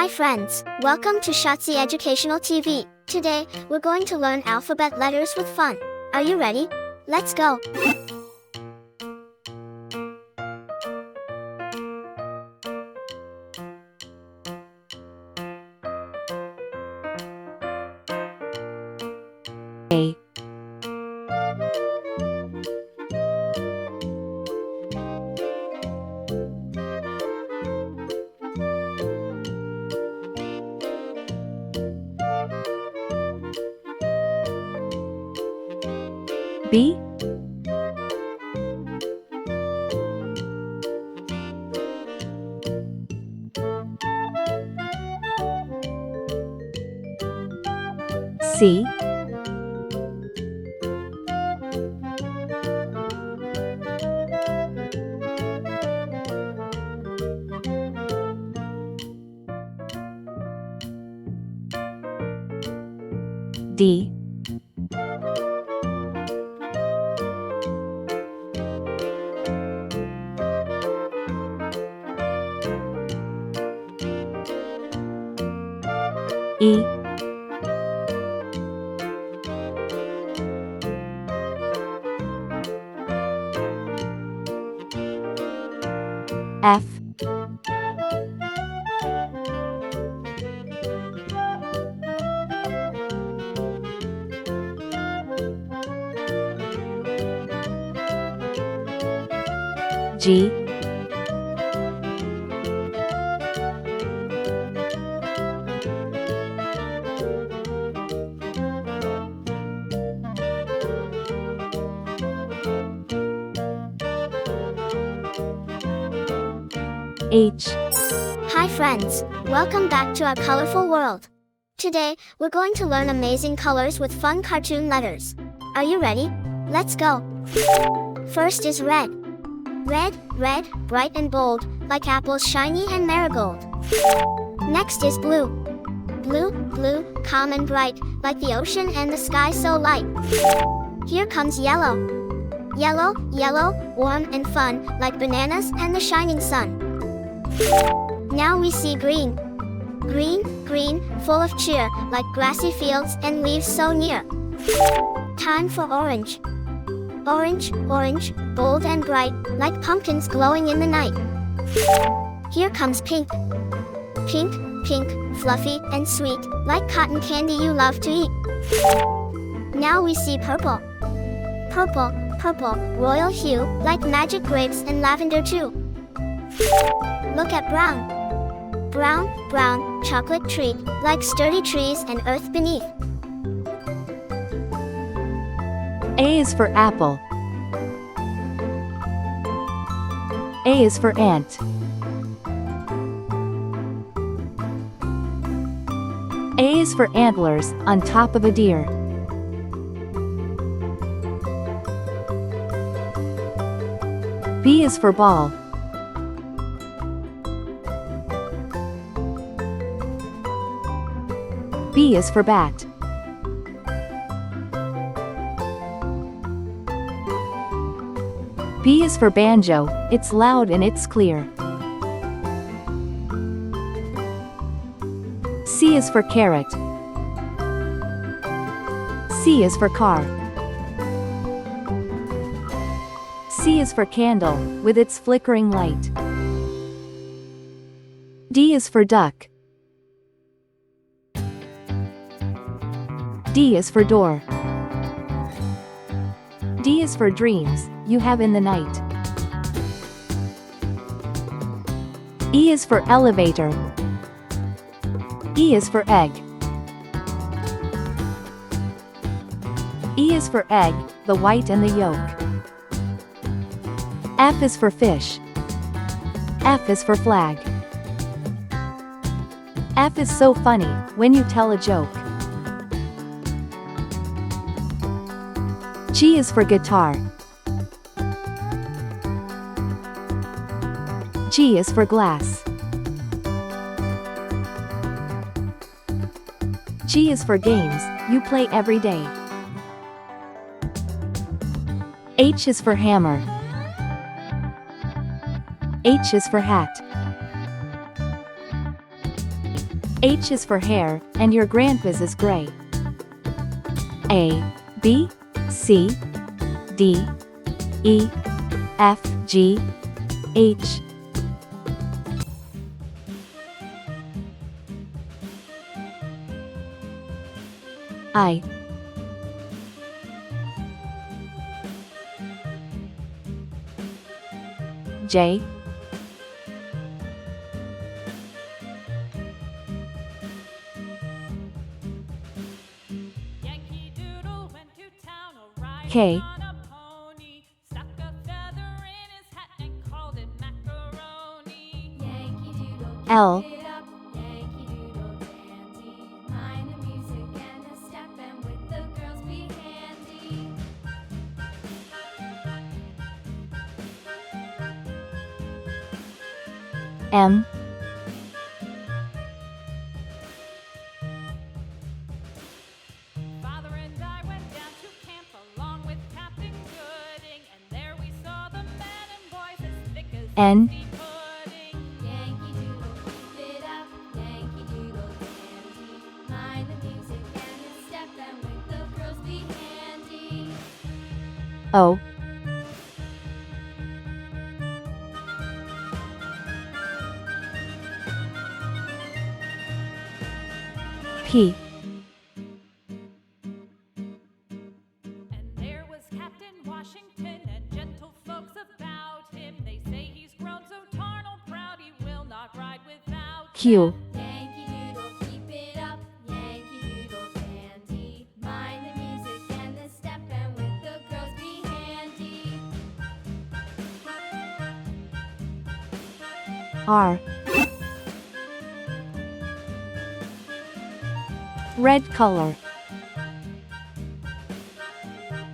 Hi friends, welcome to Shazi Educational TV. Today, we're going to learn alphabet letters with fun. Are you ready? Let's go! A. B. C. D. E. F. G. H. Hi friends, welcome back to our colorful world. Today, we're going to learn amazing colors with fun cartoon letters. Are you ready? Let's go! First is red. Red, red, bright and bold, like apples shiny and marigold. Next is blue. Blue, blue, calm and bright, like the ocean and the sky so light. Here comes yellow. Yellow, yellow, warm and fun, like bananas and the shining sun. Now we see green. Green, green, full of cheer, like grassy fields and leaves so near. Time for orange. Orange, orange, bold and bright, like pumpkins glowing in the night. Here comes pink. Pink, pink, fluffy and sweet, like cotton candy you love to eat. Now we see purple. Purple, purple, royal hue, like magic grapes and lavender too. Look at brown. Brown, brown, chocolate treat, like sturdy trees and earth beneath. A is for apple. A is for ant. A is for antlers on top of a deer. B is for ball. B is for bat. B is for banjo, it's loud and it's clear. C is for carrot. C is for car. C is for candle, with its flickering light. D is for duck. D is for door. D is for dreams you have in the night. E is for elevator. E is for egg. E is for egg, the white and the yolk. F is for fish. F is for flag. F is so funny when you tell a joke. G is for guitar. G is for glass. G is for games you play every day. H is for hammer. H is for hat. H is for hair, and your grandpa's is gray. A, B, C, D, E, F, G, H. I, J, Yankee Doodle went to town riding K, on a pony, stuck a feather in his hat and called it macaroni. Yankee Doodle, L, keep it up, Yankee Doodle dandy. Mind the music and the step, and with the girls be handy. M, Father and I went down to camp along with Captain Gooding, and there we saw the men and boys as thick as N, the pudding. Yankee Doodle, keep it up, Yankee Doodle dandy. Mind the music and the step, and with the girls be handy. O, P, And there was Captain Washington and gentle folks about him. They say he's grown so tarnal proud he will not ride without Q, Yankee Doodle, keep it up, Yankee Doodle dandy. Mind the music and the step, and with the girls be handy. R, red color,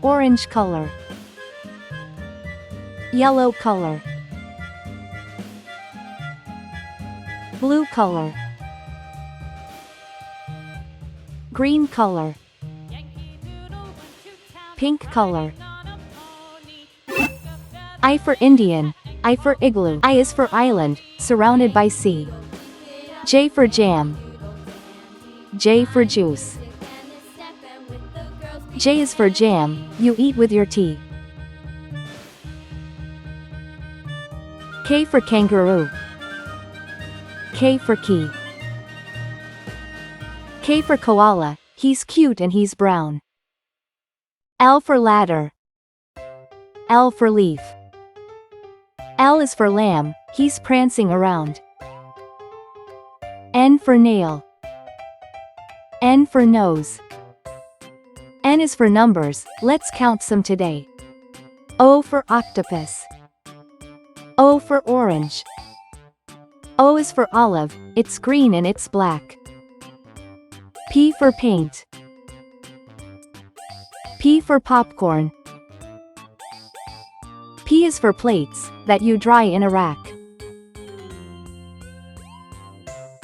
orange color, yellow color, blue color, green color, Yankee Doodle went to town pink color. riding on a pony. Stuck a feather I for Indian, I for igloo, I is for island, surrounded by sea. J for jam, J for juice. and the step, and with the girls be J is for jam, you eat with your tea. K for kangaroo, K for key. K for koala, he's cute and he's brown. L for ladder, L for leaf. L is for lamb, he's prancing around. N for nail, N for nose. N is for numbers, let's count some today. O for octopus, O for orange. O is for olive, it's green and it's black. P for paint, P for popcorn. P is for plates, that you dry in a rack.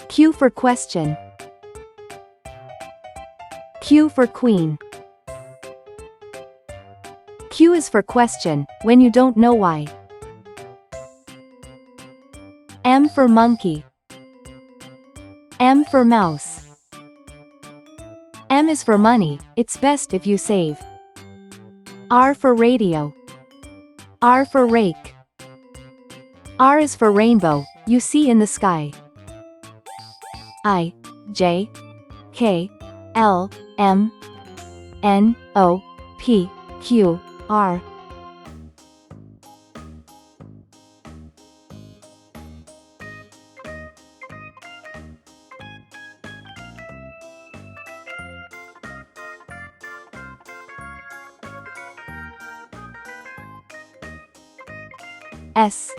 Q for question, Q for queen. Q is for question, when you don't know why. M for monkey, M for mouse. M is for money, it's best if you save. R for radio, R for rake. R is for rainbow, you see in the sky. I, J, K, L, M, N, O, P, Q, R. S,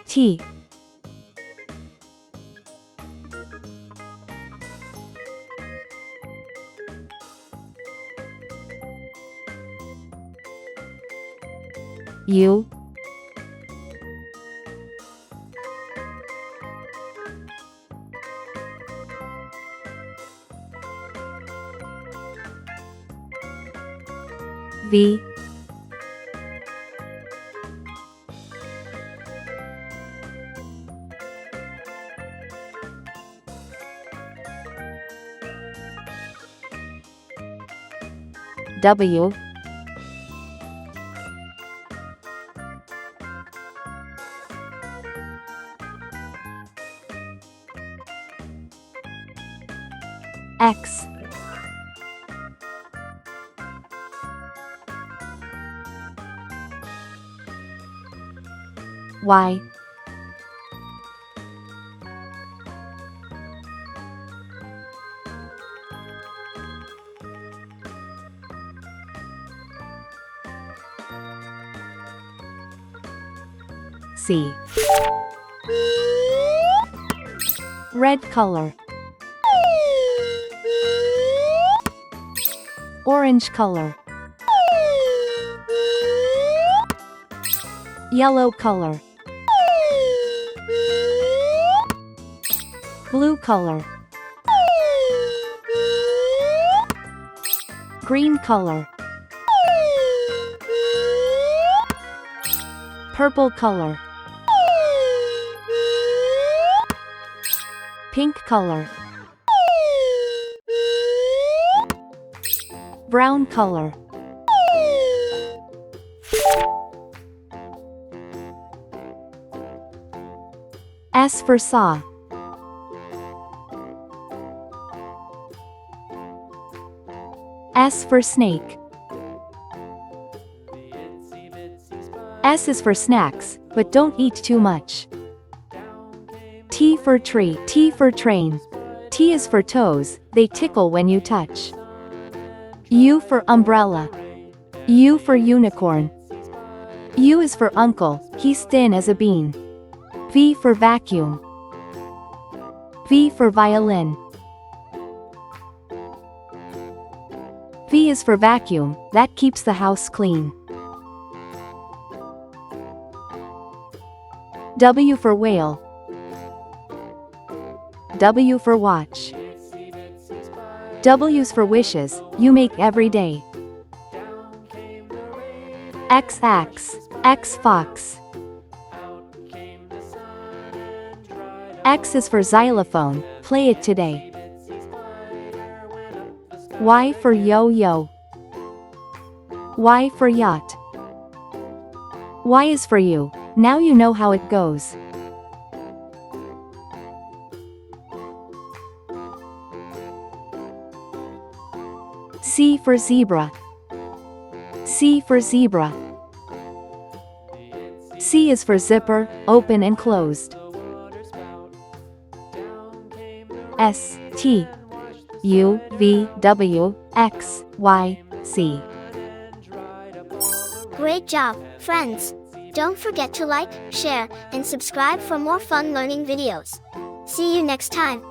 T, U, V, W. X. Y. C. Red color. Orange color. Yellow color. Blue color. Green color. Purple color. Pink color. Brown color. S for saw. S for snake. S is for snacks, but don't eat too much. T for tree. T for train. T is for toes, they tickle when you touch. U for umbrella. U for unicorn. U is for uncle, he's thin as a bean. V for vacuum. V for violin. V is for vacuum, that keeps the house clean. W for whale. W for watch. W's for wishes, you make every day. X axe. X fox. X is for xylophone, play it today. Y for yo-yo. Y for yacht. Y is for you, now you know how it goes. C for zebra. C for zebra. C is for zipper, open and closed. S, T, U, V, W, X, Y, Z. Great job, friends! Don't forget to like, share, and subscribe for more fun learning videos. See you next time.